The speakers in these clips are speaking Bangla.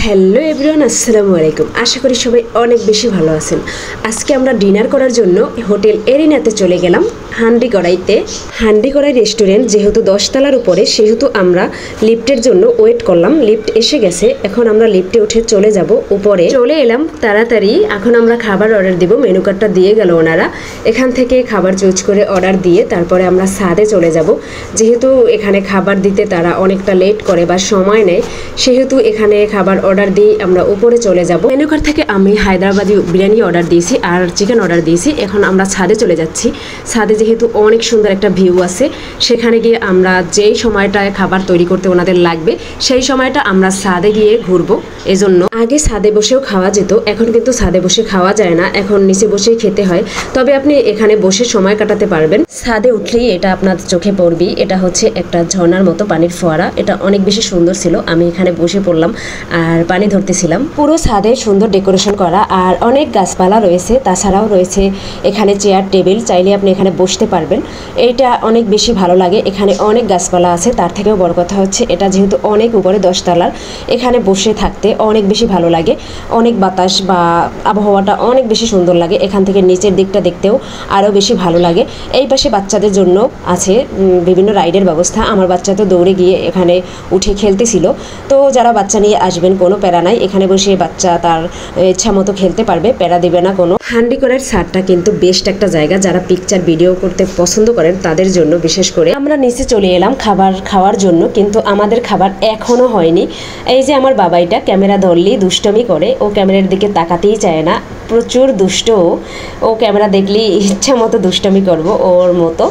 হ্যালো এভরিওয়ান, আসসালামু আলাইকুম। আশা করি সবাই অনেক বেশি ভালো আছেন। আজকে আমরা ডিনার করার জন্য হোটেল এরিনাতে চলে গেলাম হান্ডিকড়াইতে। হান্ডিকড়াই রেস্টুরেন্ট যেহেতু 10 তলার উপরে, সেহেতু আমরা লিফটের জন্য ওয়েট করলাম। লিফট এসে গেছে, এখন আমরা লিফটে উঠে চলে যাব উপরে। চলে এলাম তাড়াতাড়ি। এখন আমরা খাবার অর্ডার দিব। মেনু কার্ডটা দিয়ে গেল ওনারা। এখান থেকে খাবার চুজ করে অর্ডার দিয়ে তারপরে আমরা ছাদে চলে যাব। যেহেতু এখানে খাবার দিতে তারা অনেকটা লেট করে বা সময় নেয়, সেহেতু এখানে খাবার অর্ডার দিয়ে আমরা উপরে চলে যাব। মেনু কার্ড থেকে আমি হায়দ্রাবাদি বিরিয়ানি অর্ডার দিয়েছি আর চিকেন অর্ডার দিয়েছি। এখন আমরা ছাদে চলে যাচ্ছি। ছাদে যেহেতু অনেক সুন্দর একটা ভিউ আছে, সেখানে গিয়ে আমরা যেই সময়টায় খাবার তৈরি করতে ওনাদের লাগবে সেই সময়টা আমরা ছাদে গিয়ে ঘুরবো। এজন্য আগে ছাদে বসেও খাওয়া যেত, এখন কিন্তু ছাদে বসে খাওয়া যায় না, এখন নিচে বসেই খেতে হয়। তবে আপনি এখানে বসে সময় কাটাতে পারবেন। ছাদে উঠলেই এটা আপনার চোখে পড়বি, এটা হচ্ছে একটা ঝর্ণার মতো পানির ফোয়ারা। এটা অনেক বেশি সুন্দর ছিল। আমি এখানে বসে পড়লাম আর পানি ধরতেছিলাম। পুরো ছাদে সুন্দর ডেকোরেশন করা আর অনেক গাছপালা রয়েছে। তাছাড়াও রয়েছে এখানে চেয়ার টেবিল, চাইলে আপনি এখানে বসতে পারবেন। এইটা অনেক বেশি ভালো লাগে। এখানে অনেক গাছপালা আছে। তার থেকেও বড় কথা হচ্ছে এটা যেহেতু অনেক উপরে 10 তলার, এখানে বসে থাকতে অনেক বেশি ভালো লাগে। অনেক বাতাস বা আবহাওয়াটা অনেক বেশি সুন্দর লাগে। এখান থেকে নিচের দিকটা দেখতেও আরও বেশি ভালো লাগে। এই পাশে বাচ্চাদের জন্য আছে বিভিন্ন রাইডের ব্যবস্থা। আমার বাচ্চা তো দৌড়ে গিয়ে এখানে উঠে খেলতেছিল। তো যারা বাচ্চা নিয়ে আসবেন কোনো প্যারা নাই, এখানে বসে বাচ্চা তার ইচ্ছা মতো খেলতে পারবে, প্যারা দেবে না কোনো। হান্ডিকড়াইয়ের ছাদটা কিন্তু বেস্ট একটা জায়গা। যারা পিকচার ভিডিও করতে পছন্দ করেন তাদের জন্য বিশেষ করে। আমরা নিচে চলে এলাম খাবার খাওয়ার জন্য, কিন্তু আমাদের খাবার এখনও হয়নি। এই যে আমার বাবাইটা ক্যামেরা ধরলেই দুষ্টমি করে, ও ক্যামেরার দিকে তাকাতেই চায় না, প্রচুর দুষ্ট। ও ক্যামেরা দেখলেই ইচ্ছা মতো দুষ্টমি করবো ওর মতো।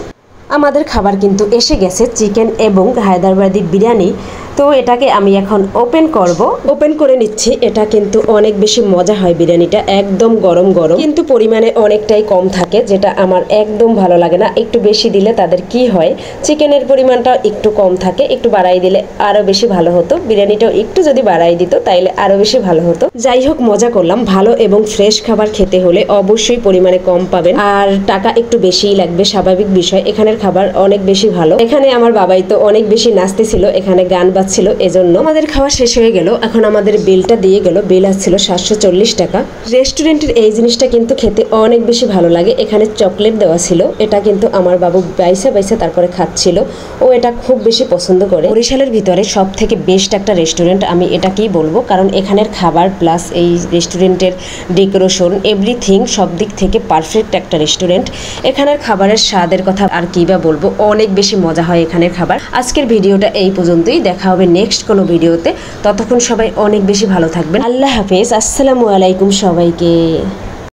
আমাদের খাবার কিন্তু এসে গেছে, চিকেন এবং হায়দ্রাবাদি বিরিয়ানি। তো এটাকে আমি এখন ওপেন করব। ওপেন করে নিচ্ছি। এটা কিন্তু অনেক বেশি মজা হয়। বিরিয়ানিটা একদম গরম গরম, কিন্তু পরিমাণে অনেকটাই কম থাকে, যেটা আমার একদম ভালো লাগে না। একটু বেশি দিলে তাদের কি হয়, চিকেনের পরিমাণটা একটু কম থাকে, একটু বাড়াই দিলে আরও বেশি ভালো হতো। বিরিয়ানিটাও একটু যদি বাড়াই দিত তাইলে আরও বেশি ভালো হতো। যাই হোক, মজা করলাম। ভালো এবং ফ্রেশ খাবার খেতে হলে অবশ্যই পরিমাণে কম পাবেন আর টাকা একটু বেশিই লাগবে, স্বাভাবিক বিষয়। এখানের খাবার অনেক বেশি ভালো। এখানে আমার বাবাই তো অনেক বেশি নাচতেছিল, এখানে গান ছিল, এজন্য আমাদের খাওয়া শেষ হয়ে গেল। এখন আমাদের বিলটা দিয়ে গেল। বিল আসছিল 740 টাকা। রেস্টুরেন্টের এই জিনিসটা কিন্তু খেতে অনেক বেশি ভালো লাগে। এখানে চকলেট দেওয়া ছিল, এটা কিন্তু আমার বাবু বাইসা বাইসা তারপরে খাচ্ছিল। ও এটা খুব বেশি পছন্দ করে। বরিশালের ভিতরে সব থেকে বেস্ট একটা রেস্টুরেন্ট আমি এটাকেই বলবো, কারণ এখানের খাবার প্লাস এই রেস্টুরেন্টের ডেকোরেশন এভরিথিং সব দিক থেকে পারফেক্ট একটা রেস্টুরেন্ট। এখানের খাবারের স্বাদের কথা আর কি বা বলবো, অনেক বেশি মজা হয় এখানের খাবার। আজকের ভিডিওটা এই পর্যন্তই। দেখা হবে নেক্সট কোনো ভিডিওতে। ততক্ষণ সবাই অনেক বেশি ভালো থাকবেন। আল্লাহ হাফেজ। আসসালামু আলাইকুম সবাইকে।